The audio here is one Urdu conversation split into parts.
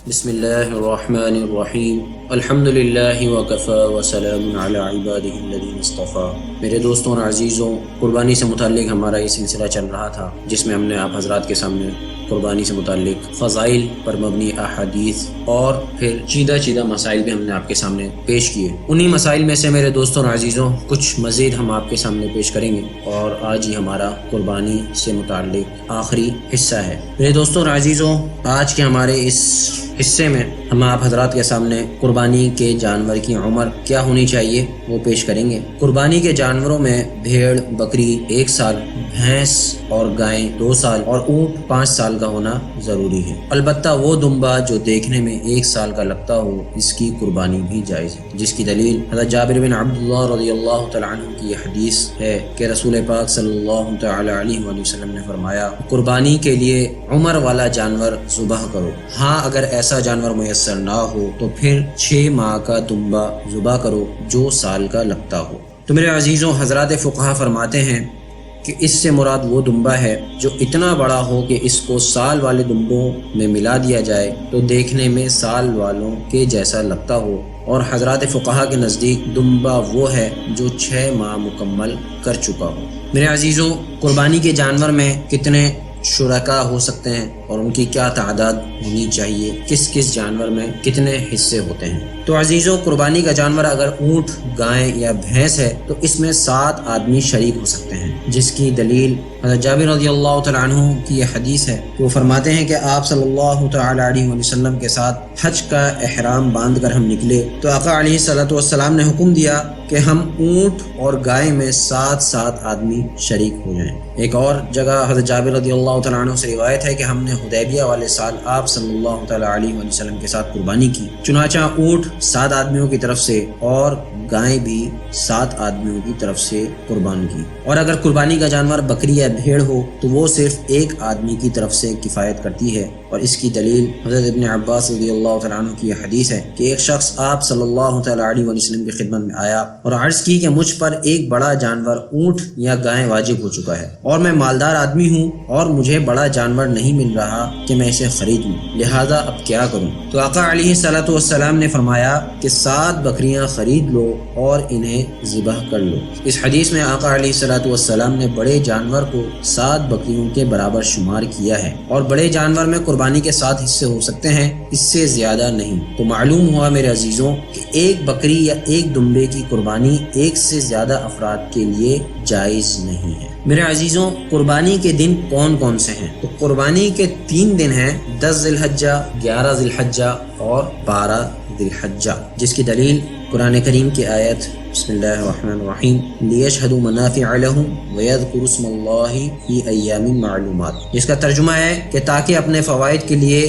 بسم اللہ الرحمن الرحیم الحمد للہ وکفی وسلام علی عبادہ الذین اصطفی۔ میرے دوستوں اور عزیزوں، قربانی سے متعلق ہمارا یہ سلسلہ چل رہا تھا جس میں ہم نے آپ حضرات کے سامنے قربانی سے متعلق فضائل پر مبنی احادیث اور پھر چیدہ مسائل بھی ہم نے آپ کے سامنے پیش کیے۔ انہی مسائل میں سے میرے دوستوں اور عزیزوں کچھ مزید ہم آپ کے سامنے پیش کریں گے، اور آج ہی ہمارا قربانی سے متعلق آخری حصہ ہے۔ میرے دوستوں اور عزیزوں، آج کے ہمارے اس حصے میں ہم آپ حضرات کے سامنے قربانی کے جانور کی عمر کیا ہونی چاہیے وہ پیش کریں گے۔ قربانی کے جانوروں میں بھیڑ بکری 1 سال، بھینس اور گائے 2 سال اور اونٹ 5 سال کا ہونا ضروری ہے۔ البتہ وہ دمبا جو دیکھنے میں 1 سال کا لگتا ہو اس کی قربانی بھی جائز ہے، جس کی دلیل حضرت جابر بن عبداللہ رضی اللہ تعالیٰ عنہ کی یہ حدیث ہے کہ رسول پاک صلی اللہ تعالیٰ علیہ وآلہ وسلم نے فرمایا، قربانی کے لیے عمر والا جانور ذبح کرو۔ ہاں، اگر ایسا جانور میسر نہ ہو تو پھر 6 ماہ کا دمبا ذبح کرو جو سال کا لگتا ہو۔ تو میرے عزیزوں، حضرات فقہا فرماتے ہیں کہ اس سے مراد وہ دمبا ہے جو اتنا بڑا ہو کہ اس کو سال والے دمبوں میں ملا دیا جائے تو دیکھنے میں سال والوں کے جیسا لگتا ہو، اور حضرات فقہا کے نزدیک دمبا وہ ہے جو 6 ماہ مکمل کر چکا ہو۔ میرے عزیزوں، قربانی کے جانور میں کتنے شرکا ہو سکتے ہیں اور ان کی کیا تعداد ہونی چاہیے، کس جانور میں کتنے حصے ہوتے ہیں؟ تو عزیزوں، قربانی کا جانور اگر اونٹ، گائے یا بھینس ہے تو اس میں 7 آدمی شریک ہو سکتے ہیں، جس کی دلیل حضرت جابر رضی اللہ تعالیٰ عنہ کی یہ حدیث ہے کہ وہ فرماتے ہیں کہ آپ صلی اللہ تعالیٰ علیہ وسلم کے ساتھ حج کا احرام باندھ کر ہم نکلے تو آقا علیہ الصلوۃ والسلام نے حکم دیا کہ ہم اونٹ اور گائے میں 7 آدمی شریک ہو جائیں۔ ایک اور جگہ حضرت جابر رضی اللہ تعالیٰ عنہ سے روایت ہے کہ ہم نے حدیبیہ والے سال آپ صلی اللہ تعالیٰ علیہ وسلم کے ساتھ قربانی کی، چنانچہ اونٹ 7 آدمیوں کی طرف سے اور گائے بھی 7 آدمیوں کی طرف سے قربان کی۔ اور اگر قربانی کا جانور بکری یا بھیڑ ہو تو وہ صرف 1 آدمی کی طرف سے کفایت کرتی ہے، اور اس کی دلیل حضرت ابن عباس رضی اللہ تعالیٰ عنہ کی یہ حدیث ہے کہ ایک شخص آپ صلی اللہ تعالیٰ علیہ وسلم کی خدمت میں آیا اور عرض کی کہ مجھ پر ایک بڑا جانور اونٹ یا گائے واجب ہو چکا ہے، اور میں مالدار آدمی ہوں اور مجھے بڑا جانور نہیں مل رہا کہ میں اسے خریدوں، لہذا اب کیا کروں؟ تو آقا علیہ الصلوۃ والسلام نے فرمایا کہ 7 بکریاں خرید لو اور انہیں ذبح کر لو۔ اس حدیث میں آقا علیہ الصلوۃ والسلام نے بڑے جانور کو 7 بکریوں کے برابر شمار کیا ہے، اور بڑے جانور میں قربانی کے 7 حصے ہو سکتے ہیں، اس سے زیادہ نہیں۔ تو معلوم ہوا میرے عزیزوں کہ 1 بکری یا 1 دمبے کی قربانی 1 سے زیادہ افراد کے لیے جائز نہیں ہے۔ میرے عزیزوں، قربانی کے دن کون سے ہیں؟ تو قربانی کے 3 دن ہیں، 10 ذی الحجہ، 11 ذی الحجہ اور 12 ذی الحجہ، جس کی دلیل قرآن کریم کی آیت بسم اللہ الرحمن الرحیم لیشہدوا منافع لہم ویذکروا اسم اللہ فی ایام معلومات، جس کا ترجمہ ہے کہ تاکہ اپنے فوائد کے لیے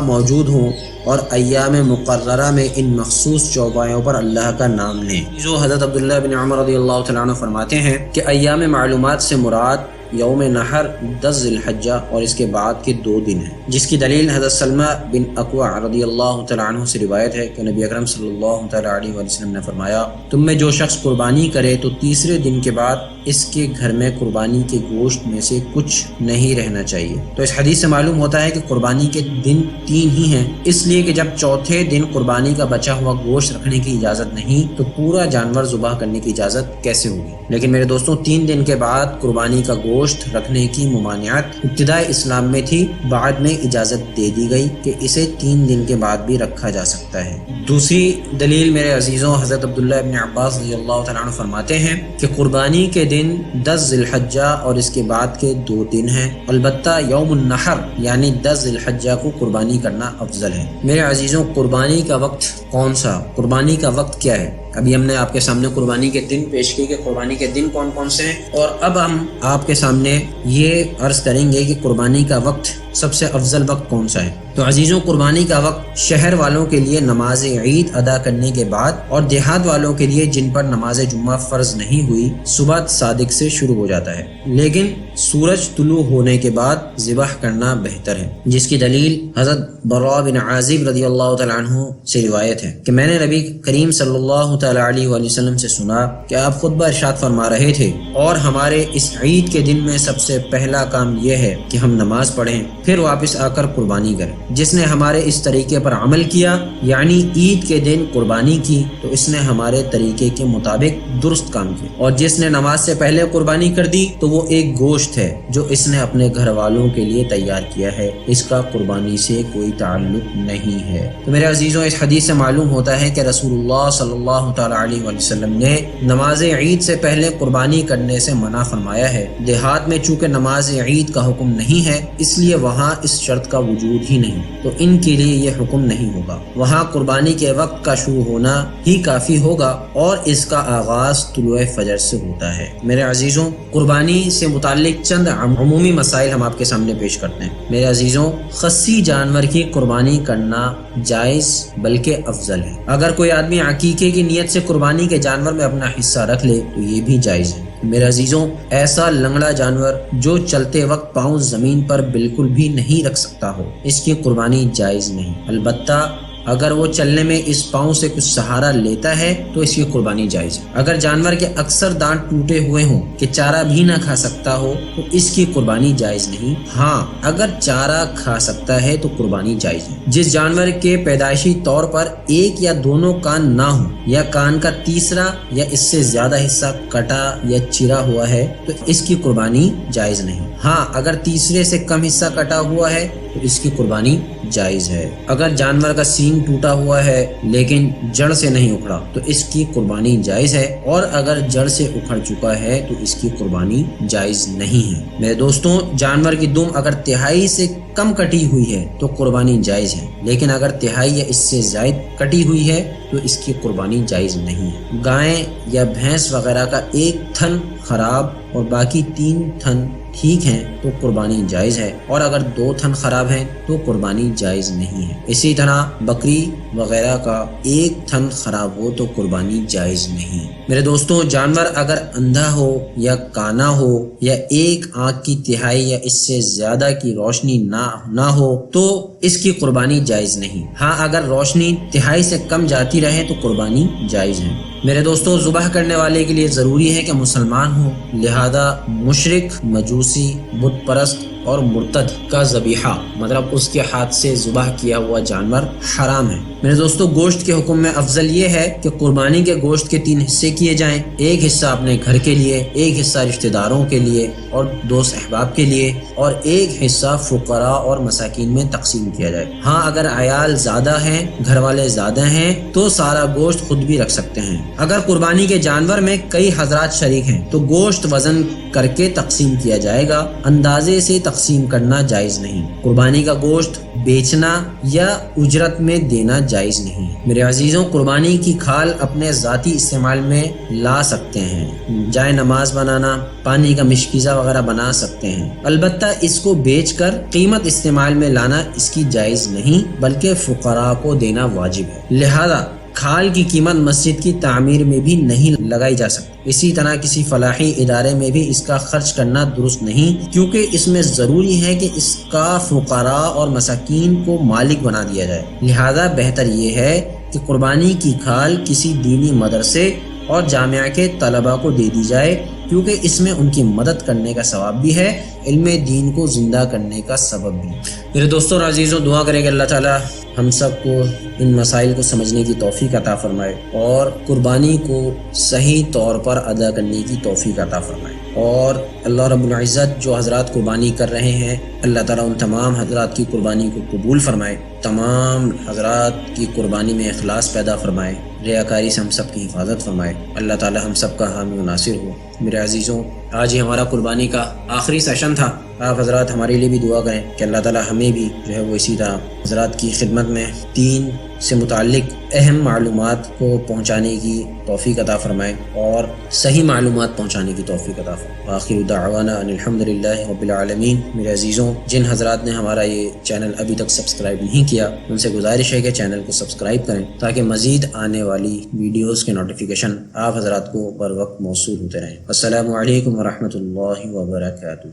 موجود ہوں اور ایام مقررہ میں ان مخصوص چوپایوں پر اللہ کا نام لیں۔ جو حضرت عبداللہ بن عمر رضی اللہ تعالیٰ عنہ فرماتے ہیں کہ ایام معلومات سے مراد یوم نحر 10 ذی الحجہ اور اس کے بعد کے 2 دن ہیں، جس کی دلیل حضرت سلمہ بن اکوع رضی اللہ تعالیٰ عنہ سے روایت ہے کہ نبی اکرم صلی اللہ تعالیٰ علیہ وسلم نے فرمایا، تم میں جو شخص قربانی کرے تو تیسرے دن کے بعد اس کے گھر میں قربانی کے گوشت میں سے کچھ نہیں رہنا چاہیے۔ تو اس حدیث سے معلوم ہوتا ہے کہ قربانی کے دن 3 ہی ہیں، اس لیے کہ جب چوتھے دن قربانی کا بچا ہوا گوشت رکھنے کی اجازت نہیں تو پورا جانور ذبح کرنے کی اجازت کیسے ہوگی؟ لیکن میرے دوستوں، 3 دن کے بعد قربانی کا گوشت رکھنے کی ممانعت ابتداء اسلام میں تھی، بعد میں اجازت دے دی گئی کہ اسے 3 دن کے بعد بھی رکھا جا سکتا ہے۔ دوسری دلیل میرے عزیزوں، حضرت عبداللہ ابن عباس رضی اللہ تعالیٰ عنہ فرماتے ہیں کہ قربانی کے دن 10 ذی الحجہ اور اس کے بعد کے 2 دن ہیں، البتہ یوم النحر یعنی 10 ذی الحجہ کو قربانی کرنا افضل ہے۔ میرے عزیزوں، قربانی کا وقت کون سا؟ قربانی کا وقت کیا ہے؟ ابھی ہم نے آپ کے سامنے قربانی کے دن پیش کیے کہ قربانی کے دن کون سے ہیں، اور اب ہم آپ کے سامنے یہ عرض کریں گے کہ قربانی کا وقت سب سے افضل وقت کون سا ہے۔ تو عزیزوں، قربانی کا وقت شہر والوں کے لیے نماز عید ادا کرنے کے بعد اور دیہات والوں کے لیے جن پر نماز جمعہ فرض نہیں ہوئی صبح صادق سے شروع ہو جاتا ہے، لیکن سورج طلوع ہونے کے بعد ذبح کرنا بہتر ہے، جس کی دلیل حضرت براء بن عازب رضی اللہ تعالیٰ عنہ سے روایت ہے کہ میں نے نبی کریم صلی اللہ تعالیٰ علیہ وآلہ وسلم سے سنا کہ آپ خطبہ ارشاد فرما رہے تھے، اور ہمارے اس عید کے دن میں سب سے پہلا کام یہ ہے کہ ہم نماز پڑھیں، پھر واپس آ کر قربانی کریں۔ جس نے ہمارے اس طریقے پر عمل کیا، یعنی عید کے دن قربانی کی، تو اس نے ہمارے طریقے کے مطابق درست کام کیا، اور جس نے نماز سے پہلے قربانی کر دی تو وہ ایک گوشت ہے جو اس نے اپنے گھر والوں کے لیے تیار کیا ہے، اس کا قربانی سے کوئی تعلق نہیں ہے۔ تو میرے عزیزوں، اس حدیث سے معلوم ہوتا ہے کہ رسول اللہ صلی اللہ تعالیٰ علیہ وآلہ وسلم نے نماز عید سے پہلے قربانی کرنے سے منع فرمایا ہے۔ دیہات میں چونکہ نماز عید کا حکم نہیں ہے، اس لیے وہاں اس شرط کا وجود ہی نہیں، تو ان کے لیے یہ حکم نہیں ہوگا۔ وہاں قربانی کے وقت کا شروع ہونا ہی کافی ہوگا، اور اس کا آغاز طلوع فجر سے ہوتا ہے۔ میرے عزیزوں، قربانی سے متعلق چند عمومی مسائل ہم آپ کے سامنے پیش کرتے ہیں۔ میرے عزیزوں، خصی جانور کی قربانی کرنا جائز بلکہ افضل ہے۔ اگر کوئی آدمی عقیقے کی نیت سے قربانی کے جانور میں اپنا حصہ رکھ لے تو یہ بھی جائز ہے۔ میرے عزیزوں، ایسا لنگڑا جانور جو چلتے وقت پاؤں زمین پر بالکل بھی نہیں رکھ سکتا ہو، اس کی قربانی جائز نہیں۔ البتہ اگر وہ چلنے میں اس پاؤں سے کچھ سہارا لیتا ہے تو اس کی قربانی جائز ہے۔ اگر جانور کے اکثر دانت ٹوٹے ہوئے ہوں کہ چارہ بھی نہ کھا سکتا ہو تو اس کی قربانی جائز نہیں۔ ہاں، اگر چارہ کھا سکتا ہے تو قربانی جائز ہے۔ جس جانور کے پیدائشی طور پر ایک یا دونوں کان نہ ہوں، یا کان کا تیسرا یا اس سے زیادہ حصہ کٹا یا چرا ہوا ہے تو اس کی قربانی جائز نہیں۔ ہاں، اگر تیسرے سے کم حصہ کٹا ہوا ہے تو اس کی قربانی جائز ہے۔ اگر جانور کا سینگ ٹوٹا ہوا ہے لیکن جڑ سے نہیں اکھڑا تو اس کی قربانی جائز ہے، اور اگر جڑ سے اکھڑ چکا ہے تو اس کی قربانی جائز نہیں ہے۔ میرے دوستوں، جانور کی دم اگر تہائی سے کم کٹی ہوئی ہے تو قربانی جائز ہے، لیکن اگر تہائی یا اس سے زائد کٹی ہوئی ہے تو اس کی قربانی جائز نہیں ہے۔ گائے یا بھینس وغیرہ کا ایک تھن خراب اور باقی 3 تھن ٹھیک ہیں تو قربانی جائز ہے، اور اگر 2 تھن خراب ہیں تو قربانی جائز نہیں ہے۔ اسی طرح بکری وغیرہ کا 1 تھن خراب ہو تو قربانی جائز نہیں۔ میرے دوستوں، جانور اگر اندھا ہو یا کانا ہو یا ایک آنکھ کی تہائی یا اس سے زیادہ کی روشنی نہ ہو تو اس کی قربانی جائز نہیں۔ ہاں، اگر روشنی تہائی سے کم جاتی رہے تو قربانی جائز ہے۔ میرے دوستوں، ذبح کرنے والے کے لیے ضروری ہے کہ مسلمان ہو، لہذا مشرک، مجوسی، بت پرست اور مرتد کا ذبیحہ، مطلب اس کے ہاتھ سے ذبح کیا ہوا جانور حرام ہے۔ میرے دوستوں، گوشت کے حکم میں افضل یہ ہے کہ قربانی کے گوشت کے 3 حصے کیے جائیں، ایک حصہ اپنے گھر کے لیے، ایک حصہ رشتہ داروں کے لیے اور دوست احباب کے لیے، اور ایک حصہ فقراء اور مساکین میں تقسیم کیا جائے۔ ہاں، اگر عیال زیادہ ہیں، گھر والے زیادہ ہیں تو سارا گوشت خود بھی رکھ سکتے ہیں۔ اگر قربانی کے جانور میں کئی حضرات شریک ہیں تو گوشت وزن کر کے تقسیم کیا جائے گا، اندازے سے تقسیم کرنا جائز نہیں۔ قربانی کا گوشت بیچنا یا اجرت میں دینا جائز نہیں۔ میرے عزیزوں، قربانی کی کھال اپنے ذاتی استعمال میں لا سکتے ہیں، جائے نماز بنانا، پانی کا مشکیزہ وغیرہ بنا سکتے ہیں، البتہ اس کو بیچ کر قیمت استعمال میں لانا اس کی جائز نہیں، بلکہ فقراء کو دینا واجب ہے۔ لہذا کھال کی قیمت مسجد کی تعمیر میں بھی نہیں لگائی جا سکتی۔ اسی طرح کسی فلاحی ادارے میں بھی اس کا خرچ کرنا درست نہیں، کیونکہ اس میں ضروری ہے کہ اس کا فقراء اور مساکین کو مالک بنا دیا جائے۔ لہذا بہتر یہ ہے کہ قربانی کی کھال کسی دینی مدرسے اور جامعہ کے طلباء کو دے دی جائے، کیونکہ اس میں ان کی مدد کرنے کا ثواب بھی ہے، علم دین کو زندہ کرنے کا سبب بھی۔ میرے دوستوں اور عزیزوں، دعا کریں کہ اللہ تعالیٰ ہم سب کو ان مسائل کو سمجھنے کی توفیق عطا فرمائے اور قربانی کو صحیح طور پر ادا کرنے کی توفیق عطا فرمائے، اور اللہ رب العزت جو حضرات قربانی کر رہے ہیں، اللہ تعالیٰ ان تمام حضرات کی قربانی کو قبول فرمائے، تمام حضرات کی قربانی میں اخلاص پیدا فرمائے، ریاکاری سے ہم سب کی حفاظت فرمائے۔ اللہ تعالیٰ ہم سب کا حامی و ناصر ہو۔ میرے عزیزوں، آج ہی ہمارا قربانی کا آخری سیشن تھا، آپ حضرات ہمارے لیے بھی دعا کریں کہ اللہ تعالیٰ ہمیں بھی جو ہے وہ اسی طرح حضرات کی خدمت میں دین سے متعلق اہم معلومات کو پہنچانے کی توفیق عطا فرمائے اور صحیح معلومات پہنچانے کی توفیق عطا فرمائے۔ آخر دعوانا ان الحمدللہ رب العالمین۔ میرے عزیزوں، جن حضرات نے ہمارا یہ چینل ابھی تک سبسکرائب نہیں کیا، ان سے گزارش ہے کہ چینل کو سبسکرائب کریں تاکہ مزید آنے والی ویڈیوز کے نوٹیفیکیشن آپ حضرات کو بر وقت موصول ہوتے رہیں۔ السلام علیکم ورحمۃ اللہ وبرکاتہ۔